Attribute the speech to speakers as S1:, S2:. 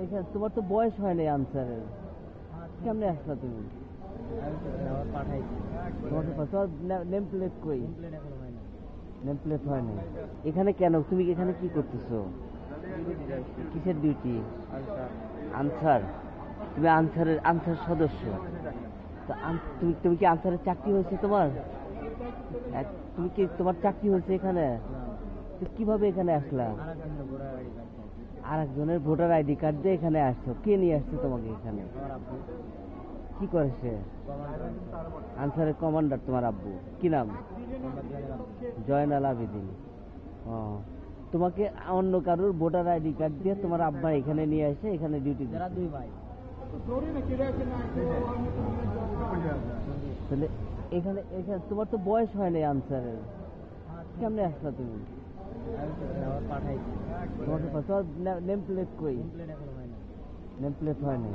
S1: এখানে তোমার তো বয়স হয় নাই আনসারের, কেমনে আসলা তুমি? তোমার নেম প্লেট কই? নেম প্লেট হয় নাই। এখানে কেন তুমি এখানে কি করতেছো? কিসের ডিউটি? আনসার। তুমি আনসার সদস্য? তো তুমি কি আনসারের চাকরি হয়েছে তোমার? তুমি কি তোমার চাকরি হয়েছে এখানে? তো কিভাবে এখানে আসলা? আর একজনের ভোটার আইডি কার্ড দিয়ে এখানে আসছো। কে নিয়ে আসছে তোমাকে এখানে? কি করেছে? আনসারের কমান্ডার তোমার আব্বু? কি নাম? জয়নাল আবেদিন। ও, তোমাকে অন্য কারোর ভোটার আইডি কার্ড দিয়ে তোমার আব্বা এখানে নিয়ে আসে এখানে ডিউটি দিচ্ছে? দুই ভাই। তাহলে এখানে তোমার তো বয়স হয় নাই আনসারের, কেমনে আসলা তুমি? তোমার নেম প্লেট কই? নেম প্লেট হয় নাই।